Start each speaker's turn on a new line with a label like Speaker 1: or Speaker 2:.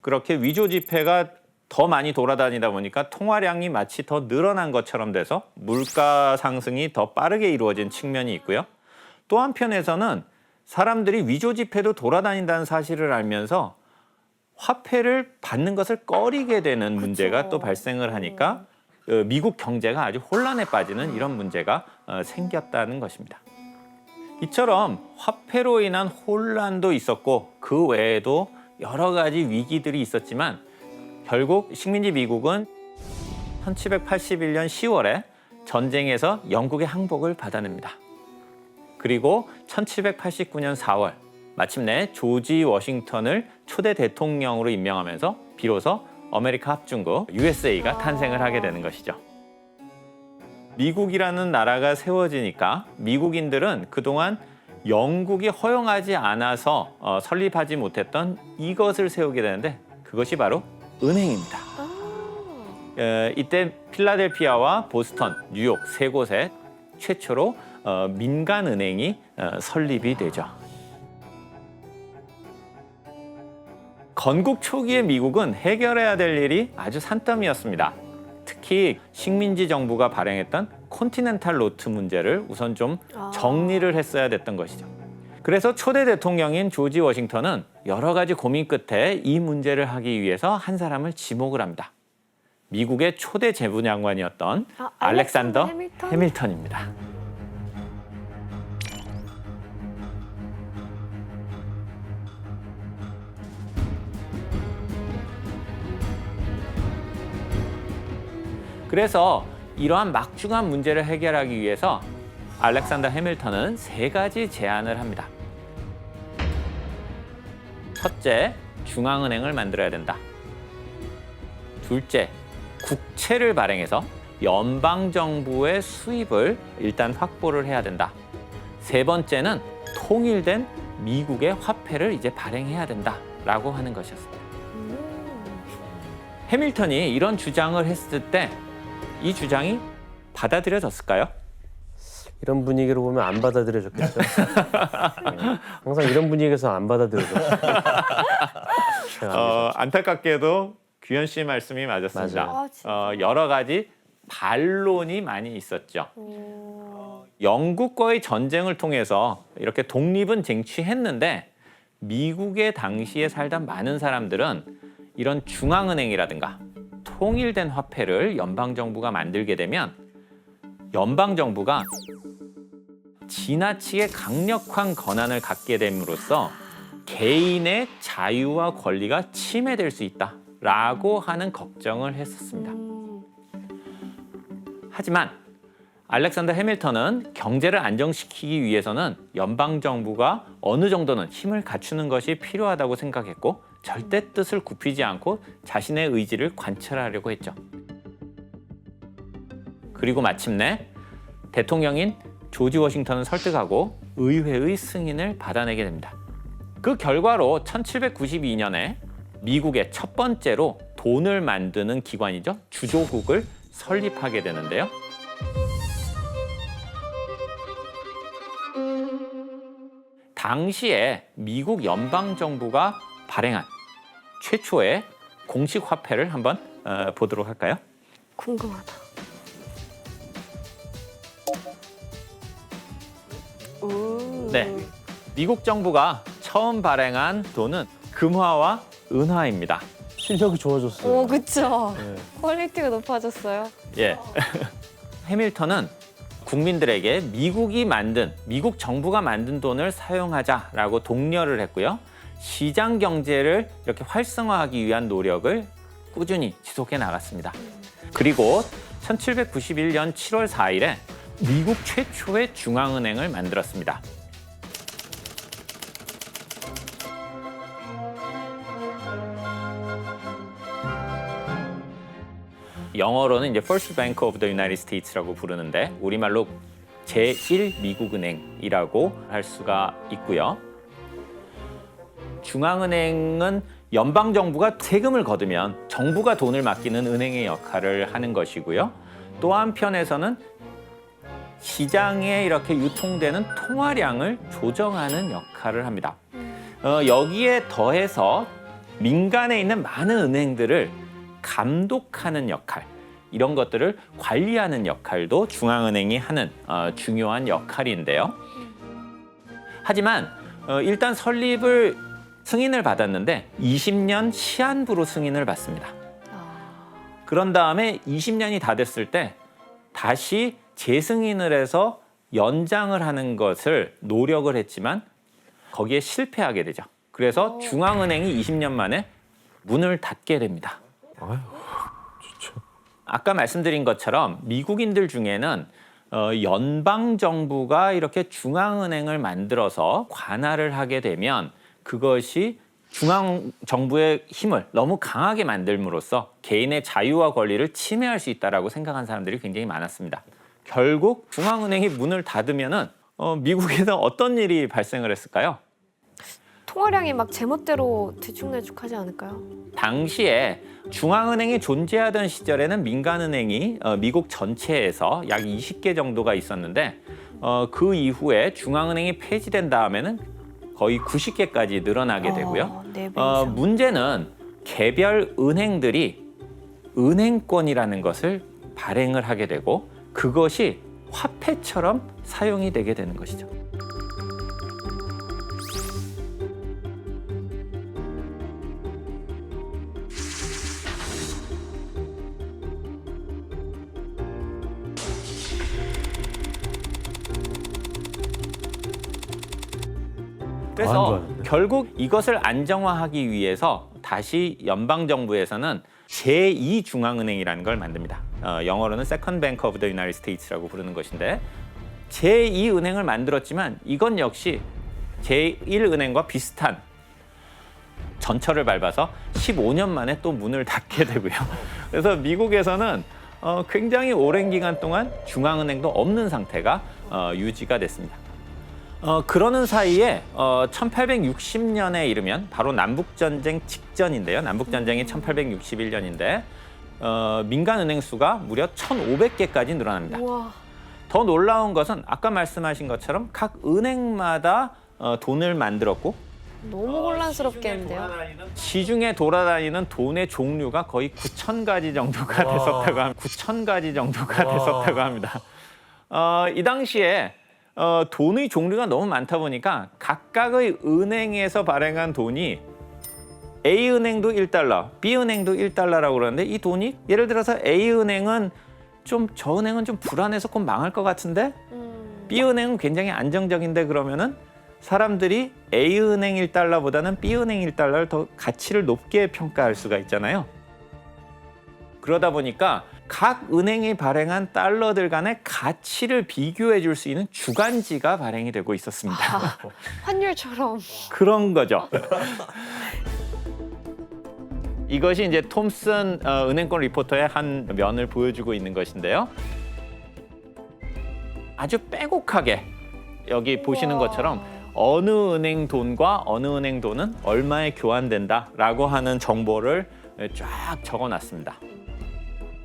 Speaker 1: 그렇게 위조 지폐가 더 많이 돌아다니다 보니까 통화량이 마치 더 늘어난 것처럼 돼서 물가 상승이 더 빠르게 이루어진 측면이 있고요. 또 한편에서는 사람들이 위조 지폐도 돌아다닌다는 사실을 알면서 화폐를 받는 것을 꺼리게 되는 문제가 또 발생을 하니까 미국 경제가 아주 혼란에 빠지는 이런 문제가 생겼다는 것입니다. 이처럼 화폐로 인한 혼란도 있었고 그 외에도 여러 가지 위기들이 있었지만 결국 식민지 미국은 1781년 10월에 전쟁에서 영국의 항복을 받아냅니다. 그리고 1789년 4월 마침내 조지 워싱턴을 초대 대통령으로 임명하면서 비로소 아메리카 합중국 USA가 탄생을 하게 되는 것이죠. 미국이라는 나라가 세워지니까 미국인들은 그동안 영국이 허용하지 않아서 설립하지 못했던 이것을 세우게 되는데 그것이 바로 은행입니다. 이때 필라델피아와 보스턴, 뉴욕 세 곳에 최초로 민간 은행이 설립이 되죠. 건국 초기의 미국은 해결해야 될 일이 아주 산더미였습니다. 특히 식민지 정부가 발행했던 콘티넨탈 노트 문제를 우선 좀 정리를 했어야 됐던 것이죠. 그래서 초대 대통령인 조지 워싱턴은 여러 가지 고민 끝에 이 문제를 하기 위해서 한 사람을 지목을 합니다. 미국의 초대 재무장관이었던 알렉산더 해밀턴입니다. 그래서 이러한 막중한 문제를 해결하기 위해서 알렉산더 해밀턴은 세 가지 제안을 합니다. 첫째, 중앙은행을 만들어야 된다. 둘째, 국채를 발행해서 연방정부의 수입을 일단 확보를 해야 된다. 세 번째는 통일된 미국의 화폐를 이제 발행해야 된다라고 하는 것이었습니다. 해밀턴이 이런 주장을 했을 때 이 주장이 받아들여졌을까요?
Speaker 2: 이런 분위기로 보면 안 받아들여졌겠죠. 항상 이런 분위기에서 안 받아들여졌어요.
Speaker 1: 안타깝게도 규현 씨 말씀이 맞았습니다. 여러 가지 반론이 많이 있었죠. 영국과의 전쟁을 통해서 이렇게 독립은 쟁취했는데 미국의 당시에 살던 많은 사람들은 이런 중앙은행이라든가 통일된 화폐를 연방정부가 만들게 되면 연방정부가 지나치게 강력한 권한을 갖게 됨으로써 개인의 자유와 권리가 침해될 수 있다라고 하는 걱정을 했었습니다. 하지만 알렉산더 해밀턴은 경제를 안정시키기 위해서는 연방정부가 어느 정도는 힘을 갖추는 것이 필요하다고 생각했고 절대 뜻을 굽히지 않고 자신의 의지를 관철하려고 했죠. 그리고 마침내 대통령인 조지 워싱턴을 설득하고 의회의 승인을 받아내게 됩니다. 그 결과로 1792년에 미국의 첫 번째로 돈을 만드는 기관이죠. 주조국을 설립하게 되는데요. 당시에 미국 연방정부가 발행한 최초의 공식 화폐를 한번 보도록 할까요?
Speaker 3: 궁금하다.
Speaker 1: 네, 미국 정부가 처음 발행한 돈은 금화와 은화입니다.
Speaker 2: 실력이 좋아졌어요.
Speaker 3: 그쵸.
Speaker 2: 네.
Speaker 3: 퀄리티가 높아졌어요.
Speaker 1: 예. 해밀턴은 국민들에게 미국 정부가 만든 돈을 사용하자라고 독려를 했고요. 시장 경제를 이렇게 활성화하기 위한 노력을 꾸준히 지속해 나갔습니다. 그리고 1791년 7월 4일에 미국 최초의 중앙은행을 만들었습니다. 영어로는 이제 First Bank of the United States라고 부르는데 우리말로 제1 미국은행이라고 할 수가 있고요. 중앙은행은 연방정부가 세금을 거두면 정부가 돈을 맡기는 은행의 역할을 하는 것이고요. 또 한편에서는 시장에 이렇게 유통되는 통화량을 조정하는 역할을 합니다. 여기에 더해서 민간에 있는 많은 은행들을 감독하는 역할, 이런 것들을 관리하는 역할도 중앙은행이 하는 중요한 역할인데요. 하지만 일단 설립을 승인을 받았는데 20년 시한부로 승인을 받습니다. 그런 다음에 20년이 다 됐을 때 다시 재승인을 해서 연장을 하는 것을 노력을 했지만 거기에 실패하게 되죠. 그래서 중앙은행이 20년 만에 문을 닫게 됩니다.
Speaker 2: 아유, 진짜.
Speaker 1: 아까 말씀드린 것처럼 미국인들 중에는 연방 정부가 이렇게 중앙은행을 만들어서 관할을 하게 되면 그것이 중앙 정부의 힘을 너무 강하게 만들므로써 개인의 자유와 권리를 침해할 수 있다라고 생각한 사람들이 굉장히 많았습니다. 결국 중앙은행이 문을 닫으면은 미국에서 어떤 일이 발생을 했을까요?
Speaker 3: 통화량이 막 제멋대로 들쭉날쭉하지 않을까요?
Speaker 1: 당시에 중앙은행이 존재하던 시절에는 민간은행이 미국 전체에서 약 20개 정도가 있었는데 그 이후에 중앙은행이 폐지된 다음에는 거의 90개까지 늘어나게 되고요.
Speaker 3: 4배 이상.
Speaker 1: 문제는 개별 은행들이 은행권이라는 것을 발행을 하게 되고 그것이 화폐처럼 사용이 되게 되는 것이죠. 그래서
Speaker 2: 말도 안 돼.
Speaker 1: 결국 이것을 안정화하기 위해서 다시 연방정부에서는 제2중앙은행이라는 걸 만듭니다. 영어로는 Second Bank of the United States라고 부르는 것인데 제2은행을 만들었지만 이건 역시 제1은행과 비슷한 전철을 밟아서 15년 만에 또 문을 닫게 되고요. 그래서 미국에서는 굉장히 오랜 기간 동안 중앙은행도 없는 상태가 유지가 됐습니다. 그러는 사이에 1860년에 이르면 바로 남북전쟁 직전인데요. 남북전쟁이 1861년인데 민간은행 수가 무려 1,500개까지 늘어납니다.
Speaker 3: 우와.
Speaker 1: 더 놀라운 것은 아까 말씀하신 것처럼 각 은행마다 돈을 만들었고
Speaker 3: 너무 혼란스럽겠는데요.
Speaker 1: 시중에 돌아다니는 돈의 종류가 거의 9,000가지 정도가 됐었다고 합니다. 9,000가지 정도가 됐었다고 합니다. 이 당시에 돈의 종류가 너무 많다 보니까 각각의 은행에서 발행한 돈이 A은행도 1달러, B은행도 1달러라고 그러는데 이 돈이 예를 들어서 A은행은 저 은행은 좀 불안해서 곧 망할 것 같은데 B은행은 굉장히 안정적인데 그러면은 사람들이 A은행 1달러보다는 B은행 1달러를 더 가치를 높게 평가할 수가 있잖아요. 그러다 보니까 각 은행이 발행한 달러들 간의 가치를 비교해 줄 수 있는 주간지가 발행이 되고 있었습니다.
Speaker 3: 환율처럼.
Speaker 1: 그런 거죠. 이것이 이제 톰슨 은행권 리포터의 한 면을 보여주고 있는 것인데요. 아주 빼곡하게 여기 보시는 것처럼 어느 은행 돈과 어느 은행 돈은 얼마에 교환된다라고 하는 정보를 쫙 적어놨습니다.